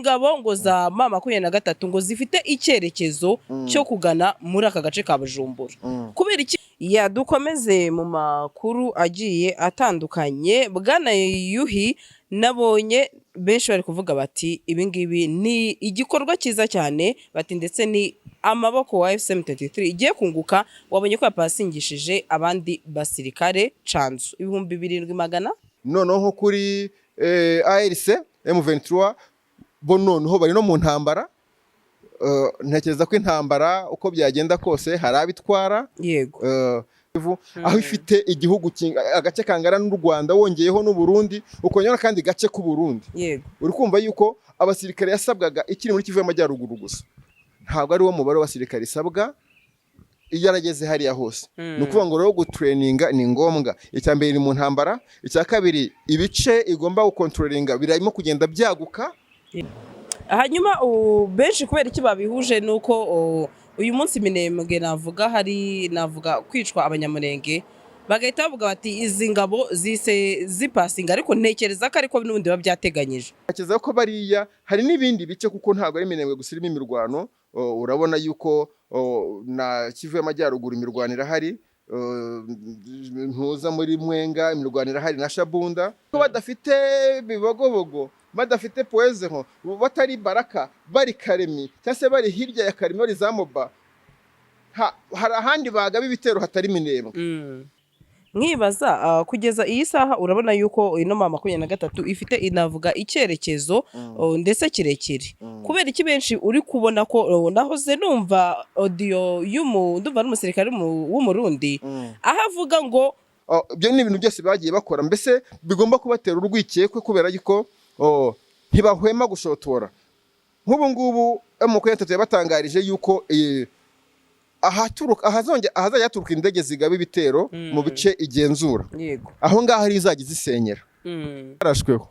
ingabo ngo za M23 ngo zifite icyerekezo cyo kugana muri aka gace ka Bujumbura kubera iki dukomeze mu makuru agiye atandukanye. Bwana Yuhi, nabonye benshi bari kuvuga bati ibingibi ni igikorwa cyiza cyane, bati ndetse ni amaboko wa FCM33 igiye kunguka. Wabonye ko yapasingishije abandi basirikare canzu 7,700 noneho kuri ARC M23 bo noneho bari no mu ntambara. Ntekereza ko intambara uko byagenda kose hari abitwara, yego, aho ifite igihugu agace kangana n'u Rwanda wongeyeho n'u Burundi ukongera kandi gace ku Burundi, yego. Uri kumva yuko abasirikare yasabwaga ikiri muri Kivu y'Amajyaruguru gusa, ntabwo ari wo mubare w'abasirikare isabwa iyo arageze hariya hose. Ni ukuvuga ngo rero gutraininga ni ngombwa. Icyambere ni mu ntambara, icya kabiri ibice igomba gukontrolinga birarimo kugenda byaguka. Hanyuma benshi kubera iki babihuje nuko uyu munsi Minembwe navuga kwicwa abanyamurenge, bagahita bavuga bati izi ngabo zise zipasinga, ariko ntekereza ko ariko n'ubundi babyateganyije. Ntekereza ko bariya hari n'ibindi bice kuko ntabwo ari Minembwe gusa irimo imirwano. Urabona yuko na Kivu y'Amajyaruguru imirwano irahari, ntuza muri Mwenga imirwano irahari na Shabunda. Ko badafite bibogobogo, badafite poezeho, batari Baraka, bari Karemi cyangwa se bari hirya ya Karemi bari za Moba, hari ahandi bagaba ibitero hatari Minembwe. Nkibaza kugeza iyi saha urabona yuko ino M23 ifite inavuga icyerekezo ndetse kirekire. Kubera iki benshi uri kubona ko nahoze numva audio ndumva n'umusirikare w'umurundi ahavuga ngo byo ni ibintu byose bagiye bakora, mbese bigomba kubatera urwikekwe kubera yuko ntibahwema gushotora. Nk'ubu ngubu M23 yabatangarije yuko ahazajya yaturuka indege zigaba ibitero mu bice igenzura, yego, aho ngaho ari izajya zisenyera. Arashweho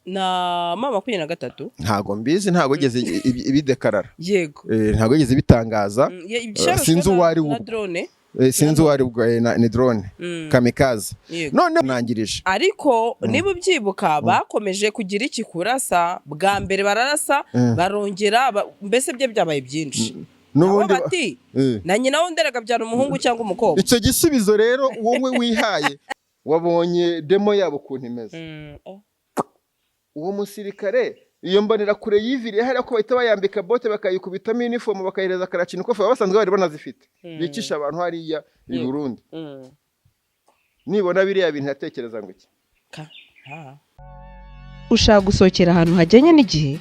na M23 ntago mbizi, ntago igeze ibidekarara, yego, ntago igeze bitangaza. Sinzi uwari drone, sinzi uwari ni drone kamikaze. None nangirije ariko niba ubyibuka bakomeje kugira iki kurasa bwa mbere, bararasa barongera, mbese bye byabaye byinshi. Nubundi bati na nyina wonderaga byara umuhungu cyangwa umukobwa. Icyo gisubizo rero wowe wihaye wabonye demo yabo kuntu imeze. Uwo musirikare iyo mbonera kure yiviriye hari ko bahita bayambika bote bakayikubitamo uniform bakayihereza karacini ko basanzwe bari banazifite, bicisha abantu hariya i Burundi. Nibona biriya bintu yatekereza ngo iki. Ushaka gusohokera ahantu hajyanye n'igihe,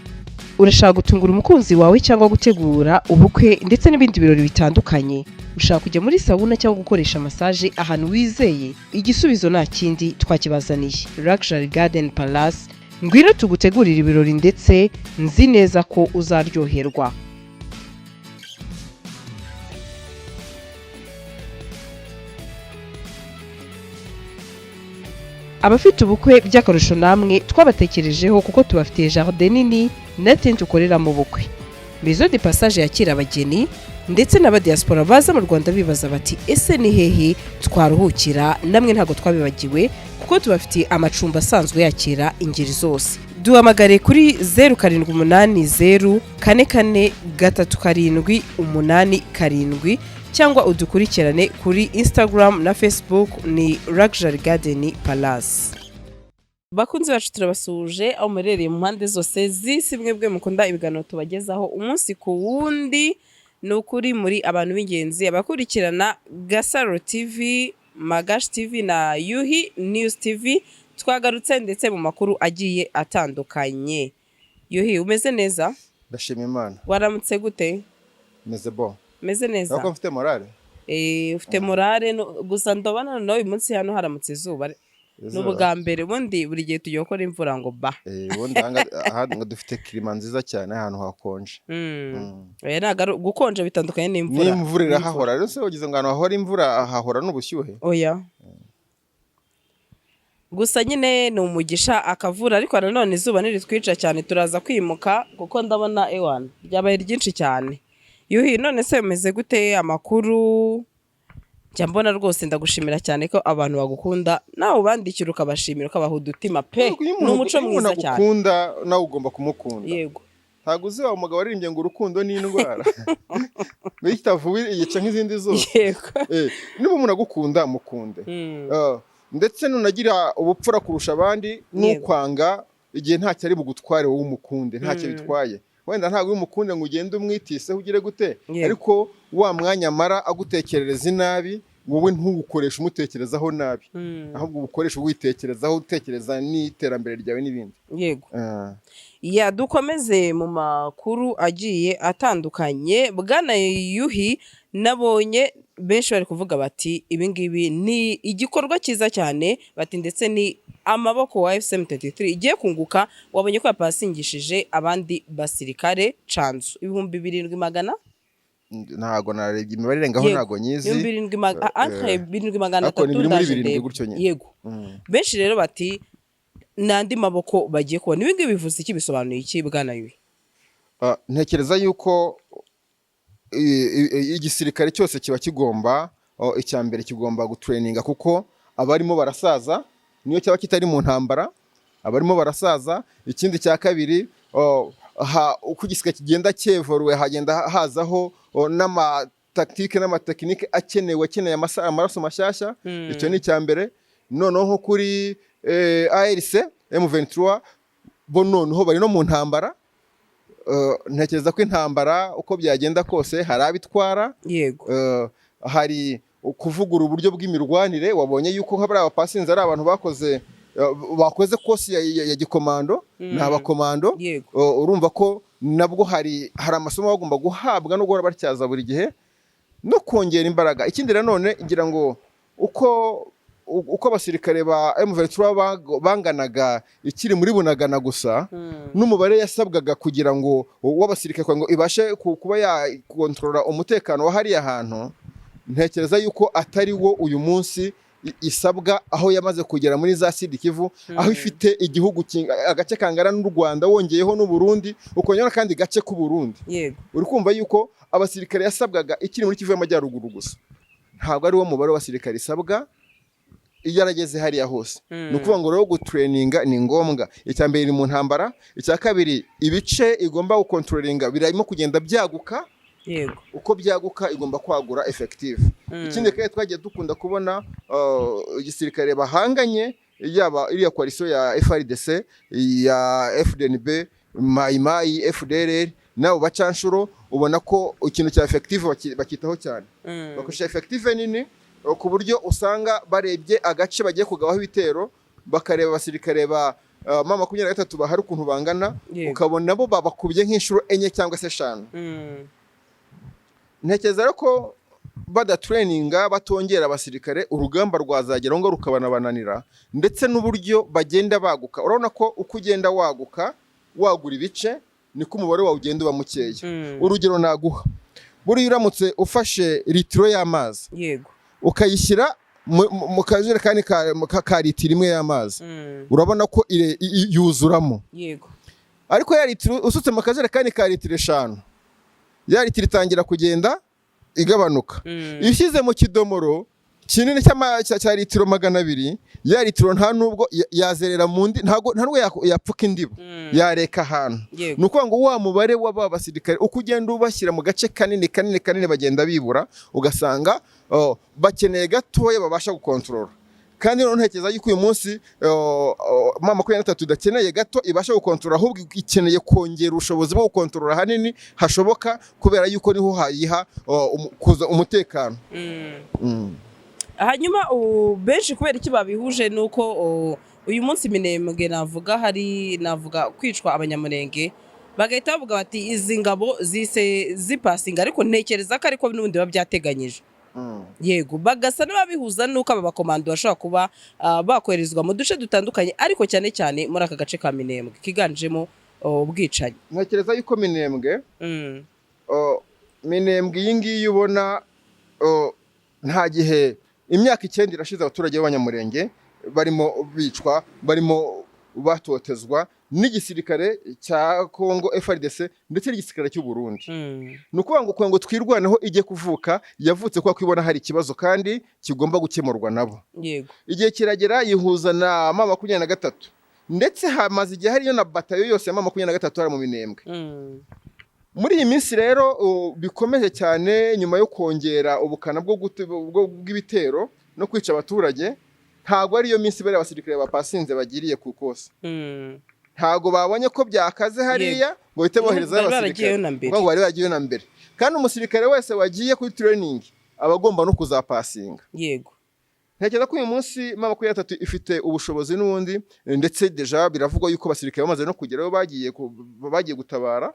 urashaka gutungura umukunzi wawe cyangwa gutegura ubukwe ndetse n'ibindi birori bitandukanye, ushaka kujya muri sauna cyangwa gukoresha massage ahantu wizeye, igisubizo nta kindi twakibazaniye. Luxury Garden Palace, ngwino tugutegurira ibirori ndetse nzi neza ko uzaryoherwa. Abafite ubukwe by'akarusho namwe twabatekerejeho kuko tubafitiye jardin nini na tent ukorera mu bukwe. Maison de Passage yakira abageni ndetse n'aba diaspora baza mu Rwanda bibaza bati ese ni hehe twaruhukira, namwe ntago twabibagiwe kuko tubafitiye amacumbi asanzwe yakira ingeri zose. Duhamagare kuri 07844387 cyangwa udukurikirane kuri Instagram na Facebook ni Luxury Garden Palace. Bakunzi bacu turabasuje aho murereye mu mpande zose z'isi, mwebwe mukunda ibiganiro tubagezaho umunsi ku wundi. Nukuri muri abantu b'ingenzi abakurikirana Gasaro TV, Magash TV na Yuhi News TV, twagarutse ndetse mu makuru agiye atandukanye. Yuhi, umeze neza? Ndashima Imana. Waramutse gute? Meze bon. Meze neza. Uko mfite morale? Ufite morale gusa ndabana no uyu munsi hano haramutse izuba. N'ubwa mbere bundi buri gihe tugiye gukora imvura ngo ba. Bundi ngo dufite klima nziza cyane ahantu hakonje. Naga gukonje bitandukanye n'imvura. N'imvura irahahora, rero se ugize ngo hahora imvura hahora n'ubushyuhe. Oya. Gusa nyine ni umugisha akavura, ariko nanone izuba niritwica cyane turaza kwimuka kuko ndabona ewana byabaye ryinshi cyane. Yuhi, none se umeze gute? Amakuru njya mbona rwose ndagushimira cyane ko abantu bagukunda, nawe ubandikira ukabashimira ukabaha udutima pe. N'umuco mwiza cyane. Ukunda nawe ugomba kumukunda. Yego. ntabwo uzi wa mugabo waririmbye ngo urukundo ni indwara ngo iyo kitavuye yica nk'izindi zose. yego niba umuntu agukunda mukunde. Ndetse nunagira ubupfura kurusha abandi n'ukwanga igihe ntacyo ari bugutware wowe umukunde ntacyo bitwaye. Wenda ntabwo uri umukunde ngo ugende umwitiseho ugire gute, ariko wa mwanya amara agutekerereza inabi wowe ntugukoresha umutekerezaho nabi, ahubwo ubukoresha witekerezaho, utekereza n'iterambere ryawe n'ibindi. yego dukomeze mu makuru agiye atandukanye. Bwana Yuhi, nabonye benshi bari kuvuga bati ibi ngibi ni igikorwa cyiza cyane, bati ndetse ni amaboko wa FCM33 igiye kunguka. Wabonye ko yapasingishije abandi basirikare canzu 7,700. Ntago narebye imibare irengaho, ntago nyizi. 7,300 yego. Benshi rero bati nandi maboko bagiye kubona. Ibi ngibi bivuze iki, bisobanuye iki Bwana Yuhi? Ntekereza yuko igisirikare cyose kiba kigomba icyambere kigomba gutraininga, kuko abarimo barasaza, niyo cyaba kitari mu ntambara abarimo barasaza. Ikindi cya kabiri, uko igisirikare kigenda cyevoruwe hagenda hazaho n'amataktike n'amatekinike akeneye amaraso mashyashya. Icyo ni icyambere. Noneho nko kuri ARC M23 bo noneho bari no mu ntambara. Ntekereza ko intambara uko byagenda kose hari abitwara. Yego. Hari kuvugura uburyo bw'imirwanire. Wabonye yuko nk'abari abapasinzi ari abantu bakoze kosi ya gikomando, ni abakomando. Urumva ko nabwo hari amasomo bagomba guhabwa no guhora batyaza buri gihe no kongera imbaraga. Ikindi nanone ngira ngo uko abasirikare ba M23 banganaga ikiri muri Bunagana gusa, n'umubare yasabwaga kugira ngo w'abasirikare ngo ibashe kuba yakontrola umutekano wa hariya hantu, ntekereza yuko atari wo uyu munsi isabwa, aho yamaze kugera muri za Sud Kivu, aho ifite igihugu agace kangana n'u Rwanda, wongeyeho n'u Burundi, ukongera kandi gace ku Burundi. Uri kumva yuko abasirikare yasabwaga ikiri muri Kivu y'Amajyaruguru gusa, ntabwo ari wo mubare w'abasirikare isabwa iyo yarageze hariya hose. Ni ukuvuga ngo rero gutraininga ni ngombwa. Icya mbere ni mu ntambara, icya kabiri ibice igomba gukontrolinga birarimo kugenda byaguka. Yego. Uko byaguka igomba kwagura effective. Ikindi kandi twagiye dukunda kubona igisirikare bahanganye, yaba iriya coalition ya FARDC, ya FDNB, Mai, FDLR, nabo bacanshuro, ubona ko ikintu cya effective bakitaho cyane. Bakoresha effective nini, ku buryo usanga barebye agace bagiye kugabaho ibitero, bakareba abasirikare ba 23 bahari ukuntu bangana, ukabona bo babakubye nk'inshuro 4 cyangwa se 5. Ntekereza ko badatraininga batongera abasirikare, urugamba rwazagera ngo rukabanabananira, ndetse n'uburyo bagenda baguka. Urabona ko uko ugenda waguka, wagura ibice, niko umubare wawe ugenda uba mukeya. Urugero naguha, buri uramutse ufashe litiro y'amazi, yego, ukayishyira mu kajerekani ka litiro imwe y'amazi, urabona ko yuzuramo. Yego. Ariko ya litiro usutse mu kajerekani ka litiro 5, ya litiro itangira kugenda igabanuka. Ishyize mu kidomoro kinini cya litiro 200, ya litiro nta nubwo yazerera mu ndi, ntabwo yapfuka indibo, yareka ahantu. Ni ukuvuga ngo wa mubare w'aba basirikare uko ugenda ubashyira mu gace kanini bagenda bibura, ugasanga bakeneye gatoya babasha gukontrola. Kandi none ntekereza yuko uyu munsi M23 idakeneye gato ibasha gukontrola, ahubwo ikeneye kongera ubushobozi bwo gukontrola hanini hashoboka, kubera yuko niho hayiha kuza umutekano. Hanyuma benshi kubera iki babihuje nuko uyu munsi Minembwe navuga kwicwa Abanyamurenge, bagahita bavuga bati izi ngabo zise zipasinga, ariko ntekereza ko ariko n'ubundi babyateganyije. Yego, bagasa n'ababihuza nuko aba bakomando bashobora kuba bakoherezwa mu duce dutandukanye, ariko cyane cyane muri aka gace ka Minembwe kiganjemo ubwicanyi. Ntekereza yuko Minembwe iyi ngiyi ubona nta gihe, imyaka 9 irashize abaturage b'Abanyamurenge barimo bicwa, barimo batotezwa n'igisirikare cya Kongo FARDC ndetse n'igisirikare cy'u Burundi. Ni ukuvuga ngo twirwaneho igiye kuvuka, yavutse kwa kwibona hari ikibazo kandi kigomba gukemurwa nabo. Yego. Igihe kiragera yihuza na M23 ndetse hamaze igihe hariyo na batayo yose ya M23 hari mu Minembwe. Muri iyi minsi rero bikomeje cyane nyuma yo kongera ubukana bw'ibitero no kwica abaturage, ntago ariyo minsi bari abasirikare bapasinze bagiriye ku kosa. Ntago babonye ko byakaze hariya ngo bite bohereza abasirikare ngo bari bagiye na mbere. Kandi umusirikare wese wagiye kuri training abagomba no kuzapasinga. Yego. Ntekereza ko uyu munsi M23 ifite ubushobozi n'ubundi, ndetse deja biravugwa yuko abasirikare bamaze no kugeraho bagiye gutabara.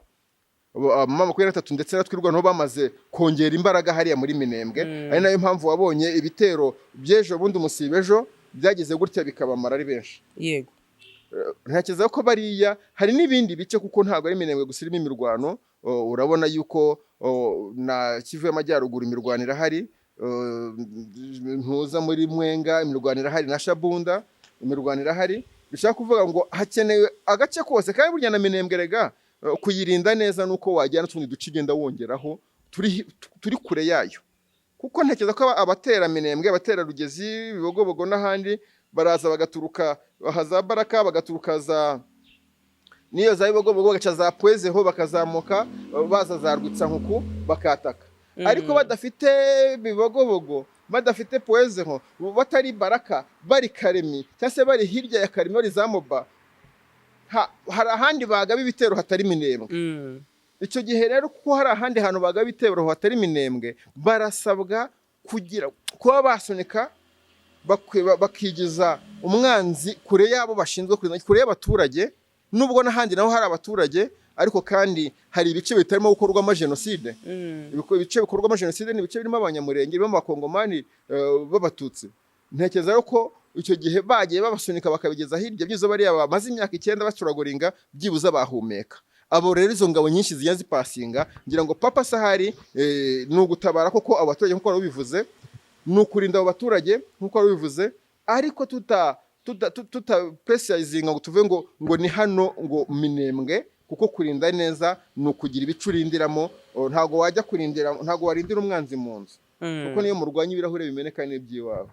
M23 ndetse natwirwa no bamaze kongera imbaraga hariya muri Minembwe. Ari nayo mpamvu wabonye ibitero byejo bundi umusibejo byagize gutya bikabamara ari benshi. Yego. Ntekereza ko bariya hari n'ibindi bice kuko ntabwo ari Minembwe gusa irimo imirwano. Urabona yuko na Kivu y'Amajyaruguru imirwano irahari, ntuza muri Mwenga imirwano irahari, na Shabunda imirwano irahari. Bishaka kuvuga ngo hakenewe agace kose kandi burya na Minembwe rega kuyirinda neza nuko wajyana tundi duce igenda wongeraho turi kure yayo. Kuko ntekereza ko abatera Minembwe, abatera Rugezi, Bibogobogo n'ahandi baraza bagaturuka haza Baraka, bagaturuka za niyo za Bibogobogo bagaca za Pwezeho bakazamuka baza za Rwitsankuku bakataka. Ariko badafite Bibogobogo, badafite Pwezeho, batari Baraka, bari Karemi cyangwa se bari hirya ya Karemi bari za Moba, hari ahandi bagaba ibitero hatari Minembwe. Icyo gihe rero kuko hari ahandi hantu bagaba ibitero hatari Minembwe, barasabwa kuba basunika bakigiza umwanzi kure yabo bashinzwe kure y'abaturage. Nubwo n'ahandi naho hari abaturage, ariko kandi hari ibice bitarimo gukorwamo jenoside. Ibice bikorwamo jenoside ni ibice birimo abanyamurenge, birimo abakongomani b'abatutsi. Ntekereza ko icyo gihe bagiye babasunika bakabigeza hirya byizo bariya bamaze imyaka 9 bacuragoringa byibuza bahumeka. Abo rero izo ngabo nyinshi ziya zipasinga, ngira ngo Papa Sahari no gutabara koko abaturage nkuko babivuze, no kurinda abo baturage nkuko babivuze, ariko tuta precisinga ngo tuve ngo ni hano ngo Minembwe, kuko kurinda neza no kugira ibicurindiramo. Ntago wajya kurindira, ntago warindira umwanzi mu nzu, kuko niyo murwanya ibirahure bimeneka n'ibyiwawe.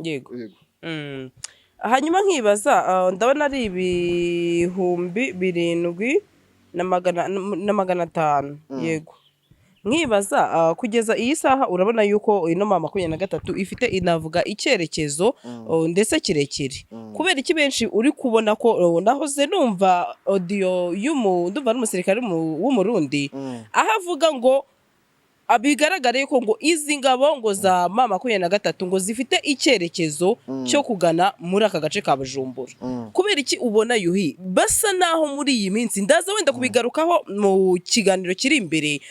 Yego. Hanyuma nkibaza, ndabona ari 7,750. Yego. Nkibaza kugeza iyi saha urabona yuko ino M23 ifite inavuga icyerekezo ndetse kirekire. Kubera iki benshi uri kubona ko nahoze numva audio ndumva n'umusirikare w'umurundi ahavuga ngo abigaragare ko ngo izi ngabo ngo za M23 ngo zifite icyerekezo cyo kugana muri aka gace ka Bujumbura. Kubera iki ubona yuhi basa naho muri iyi minsi ndaza wenda kubigarukaho mu kiganiro kiri imbere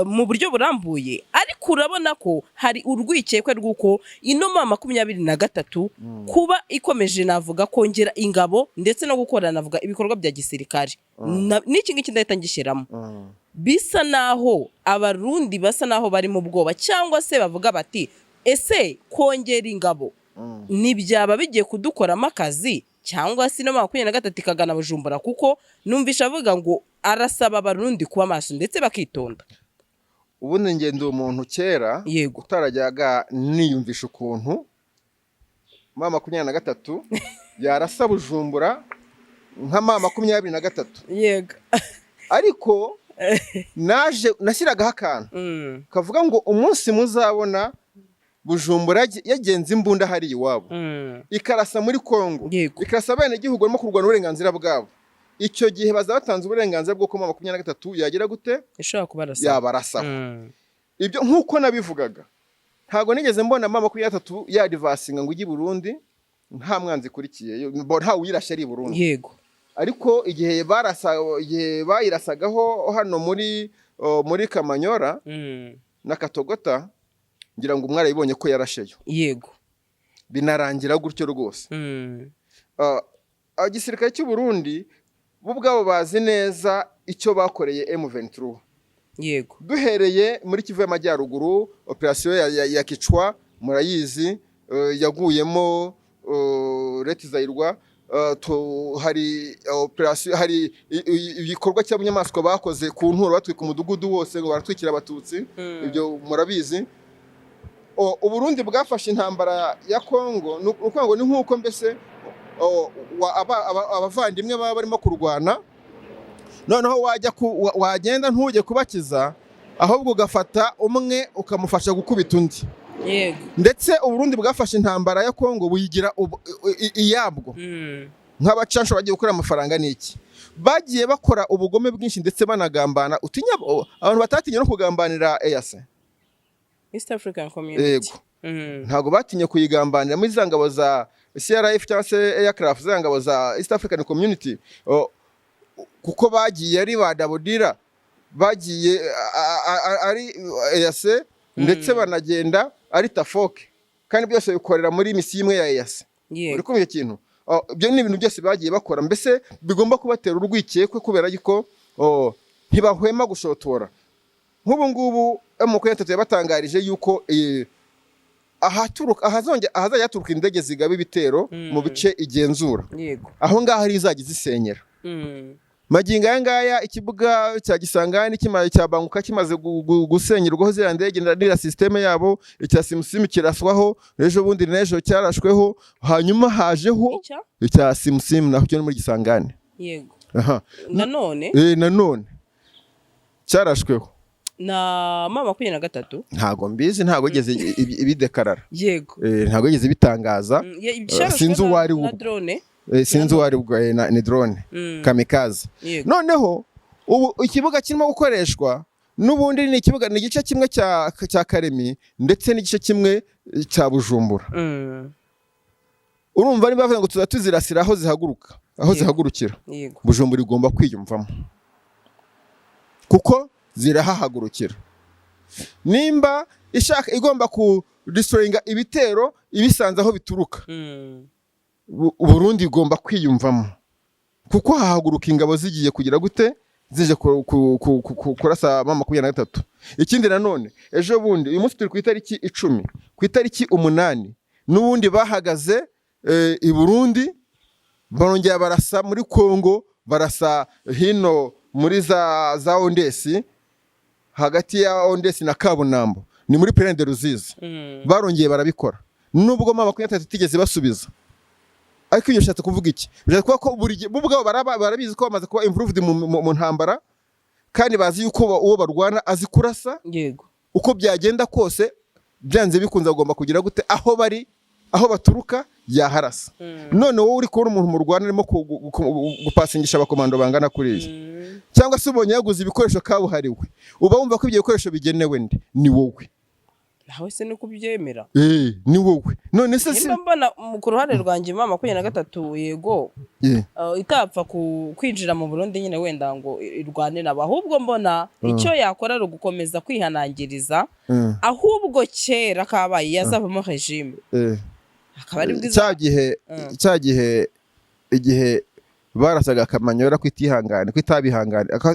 mu buryo burambuye, ariko urabona ko hari urwikekwe rw'uko ino M23 kuba ikomeje navuga kongera ingabo ndetse no gukora navuga ibikorwa bya gisirikare. N'iki ngiki ndahita ngishyiramo. Bisa naho abarundi basa naho bari mu bwoba, cyangwa se bavuga bati ese kongera ingabo nibyaba bigiye kudukoramo akazi, cyangwa se no M23 ikagana Bujumbura, kuko numvisha avuga ngo arasaba abarundi kuba maso ndetse bakitonda. Ubundi ngendo umuntu kera utarajyaga niyumvisha ukuntu M23 yarasa Bujumbura nka M23. Yego. Ariko nashyiragaho akantu kavuga ngo umunsi muzabona Bujumbura yagenze imbunda hari iwabo, ikarasa muri Kongo, ikarasa bene igihugu barimo kurwana uburenganzira bwabo, icyo gihe bazatanze uburenganzira bwo ko M23 yagira gute ishaka kubarasa, yabarasa. Ibyo nkuko nabivugaga, ntago nigeze mbona M23 yadivasinga ngo ujye Burundi nta mwanzi kurikiye, nta uyirashe ari Burundi. Yego. Ariko igihe bayirasagaho hano muri Kamanyora na Katogota, ngira ngo umwara yibonye ko yarasheyo. Yego. Binarangira gutyo rwose. Igisirikare cy'u Burundi bo ubwabo bazi neza icyo bakoreye M23. Yego. Duhereye muri Kivu y'Amajyaruguru, operation ya Kicwa murayizi, yaguyemo Leta Zayirwa. Hari operation, hari ibikorwa cy'abanyamaswa bakoze ku nturo batwika umudugudu wose ngo baratwikira abatutsi. Ibyo murabizi. Uburundi bwafashe intambara ya Kongo, nuko ngo ni nkuko mbese abavandimwe baba barimo kurwana, noneho wagenda ntujye kubakiza, ahubwo ugafata umwe ukamufasha gukubita undi. Yego. Ndetse Uburundi bwafashe intambara ya Kongo buyigira iyabwo. Nk'abacansho bagiye gukora amafaranga n'iki, bagiye bakora ubugome bwinshi ndetse banagambana. Utinya abantu batatinye no kugambanira EAC, East African Community. Ntago batinye kuyigambanira muri za ngabo za CRF cyangwa se Aircraft, za ngabo za East African Community, kuko bagiye ari badabodira, bagiye ari EAC ndetse banagenda ari Tafoke, kandi byose bikorera muri misi imwe ya EAC. Uri kumva ikintu? Ibyo ni ibintu byose bagiye bakora, mbese bigomba kubatera urwikekwe kubera yuko ntibahwema gushotora. Nk'ubu ngubu M23 yabatangarije yuko ahazajya haturuka indege zigaba ibitero mu bice igenzura, aho ngaho ari izajya zisenyera. Magingo aya ngaya ikibuga cya Gisangani cya Banguka kimaze gusenyerwaho ziriya ndege na systeme yabo, icya Simusimu kiraswaho, ejo bundi n'ejo cyarashweho, hanyuma hajeho icya Simusimu naho cyo muri Gisangani. Yego. Nanone cyarashweho na mama 23. Ntago mbizi, ntago igeze ibidekarara. Yego. Ntago igeze bitangaza. Sinzi uwari na drone. Sinzi uwari ni drone kamikaze. Noneho ubu ikibuga kirimo gukoreshwa n'ubundi ni ikibuga, ni igice kimwe cya Karemi ndetse n'igice kimwe cya Bujumbura. Urumva niba bavuga ngo tuzirasira aho zihaguruka, aho zihagurukira. Bujumbura igomba kwiyumvamo kuko zirahahagurukira. Nimba ishaka igomba ku destroyinga ibitero ibisanze aho bituruka, Burundi igomba kwiyumvamo kuko hahaguruka ingabo zigiye kugira gute, zije kurasa mama 23. Ikindi nanone ejo bundi uyu munsi turi ku itariki 10, ku itariki 8 n'ubundi bahagaze i Burundi, barongera barasa muri Kongo, barasa hino muri za Ondesi, hagati ya Ondesi na Kabunambo, ni muri Plaine de Ruzizi. Barongeye barabikora nubwo mama 23 tigeze basubiza. Ariko iyo shatse kuvuga iki? Bije ko buri bubwo barabizi ko bamaze kuba improved mu ntambara, kandi bazi yuko uwo barwana azi kurasa. Yego. Uko byagenda kose byanze bikunza agomba kugira gute, aho bari, aho baturuka yaharasa. None wowe uri kubona umuntu mu Rwanda arimo gupasingisha abakomando bangana kuriye, cyangwa se ubonye yaguze ibikoresho kabuhariwe, uba wumva ko ibyo bikoresho bigenewe ndi ni wowe. Nawe se nuko byemera. Ni wowe. None se simba mbona ku ruhande rwanjye mama 23 yego itapfa kwinjira mu Burundi nyine wenda ngo irwane nabo, ahubwo mbona icyo yakora ari gukomeza kwihanangiriza, ahubwo kera kabaye yazavamo regime. Akaba ari bwiza igihe barasaga Kamanyora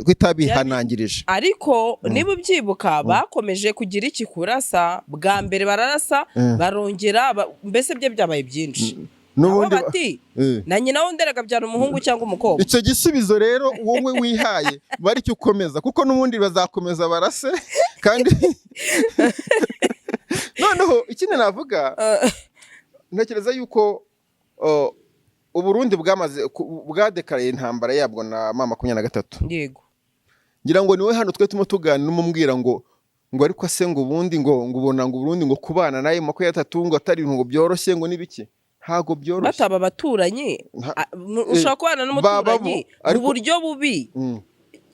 kwitabihanangirije. Ariko niba ubyibuka bakomeje kugira iki kurasa, bwa mbere bararasa barongera, mbese bye byabaye byinshi. Nubundi bati na nyina wonderaga byara umuhungu cyangwa umukobwa. Icyo gisubizo rero wowe wihaye bari cyo ukomeza, kuko nubundi bazakomeza barase kandi noneho ikindi navuga, ntekereza yuko Uburundi bwadekaraye intambara yabwo na mama 23. Yego. Ngira ngo niwe hano twe tugana n'umubwira ngo ariko se ngo ubundi ngo ubona ngo Burundi ngo kubana naye mako ya 3 ngo atari ngo byoroshye ngo nibiki. Ntago byoroshye. Bataba baturanye, ushaka kubana n'umuturanyi mu buryo bubi.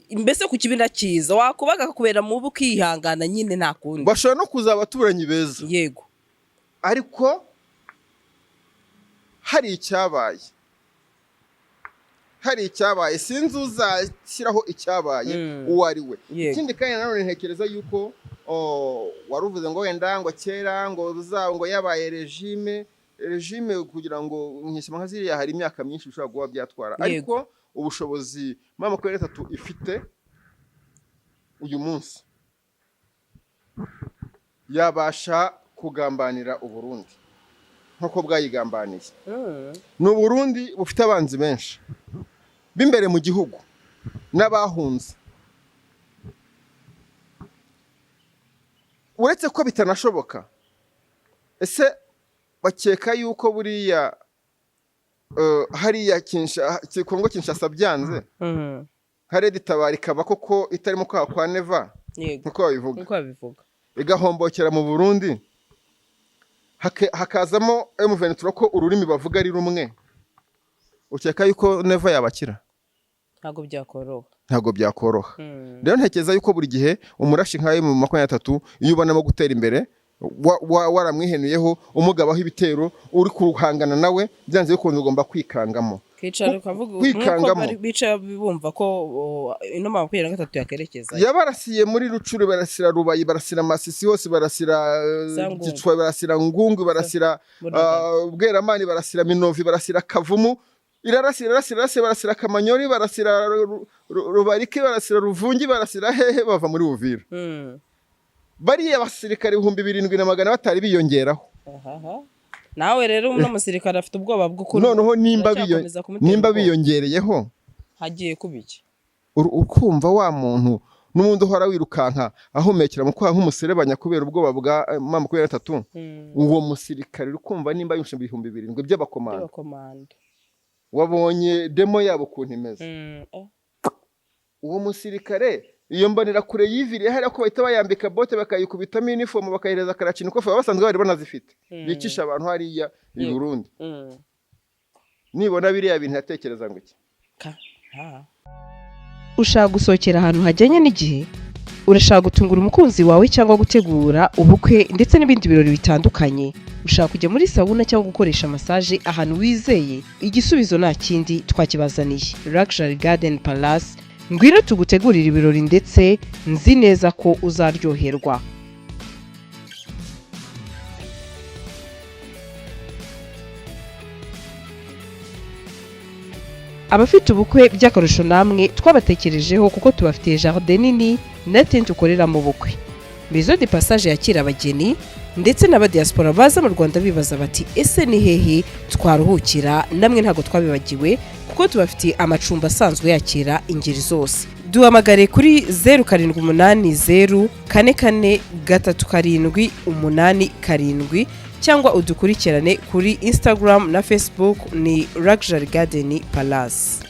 Mbese ku kibina cyiza wakubaga kubera mu bukihangana nyine nta kundi. Bashobora no kuza abaturanyi beza. Yego. Ariko hari icyabaye sinzi uzashyiraho icyabaye uwo ari we. Ikindi kandi nanone ntekereza yuko waruvuze ngo wenda ngo kera ngo yabaye regime kugira ngo nkishyima nka ziriya hari imyaka myinshi bishobora kuba byatwara. Ariko ubushobozi mama 23 ifite uyu munsi yabasha kugambanira Uburundi nk'uko bwayigambaniye. Ni Uburundi bufite abanzi benshi b'imbere mu gihugu n'abahunze. Uretse ko bitanashoboka, ese bakeka yuko buriya hariya Kongo Kinshasa byanze hari Tabara ikaba koko itarimo kwa Neva nkuko babivuga igahombokera mu Burundi hakazamo M23 ko ururimi bavuga ari rumwe ukeka yuko Neva yabakira ntago byakoroha rero ntekeza yuko buri gihe umurashi nkaye mu 23 iyo ubonamo gutera imbere waramwihenuyeho umugabaho ibitero uri kuhangana nawe byanze bikunze ugomba kwikangamo bica bumva ko ino 23 yakerekeza yabarasiye muri Rucuru barasira Rubayi barasira Masisi hose barasira Gicwa barasira Ngungu barasira Bweramani barasira Minovi barasira Kavumu barasira Kamanyori barasira Rubarike barasira Ruvungi barasira hehe bava muri Uvira bariya basirikare 2700 batari biyongeraho nawe rero uno musirikare afite ubwoba bw'ukuri noneho nimba biyongereyeho hagiye kubiki ukumva wa muntu n'umuntu uhora wirukanka ahumekera mu kwa nk'umuserebanya kubera ubwoba bwa 23 uwo musirikare ukumva nimba yumshe 2700 by'abakomanda wabonye demo yabo kuntu imeze uwo musirikare iyo mbonera kure yiviriye hari ko bahita bayambika bote bakayikubitamo uniform bakayihereza karacini ko basanzwe bari banazifite bicisha abantu hariya i Burundi nibona biriya bintu yatekereza ngo iki ushaka gusohokera ahantu hajyanye n'igihe urashaka gutungura umukunzi wawe cyangwa gutegura ubukwe ndetse n'ibindi birori bitandukanye ushaka kujya muri sauna cyangwa gukoresha massage ahantu wizeye igisubizo nta kindi twakibazaniye Luxury Garden Palace ngwino tugutegurira ibirori ndetse nzi neza ko uzaryoherwa abafite ubukwe by'akarusho namwe twabatekerejeho kuko tubafitiye jardin nini na tent ukorera mu bukwe Maison de Passage yakira abageni ndetse n'abadiaspora baza mu Rwanda bibaza bati ese ni hehe twaruhukira namwe ntago twabibagiwe kuko tubafitiye amacumbi asanzwe yakira ingeri zose duhamagare kuri 0780443787 cyangwa udukurikirane kuri Instagram na Facebook ni Luxury Garden Palace.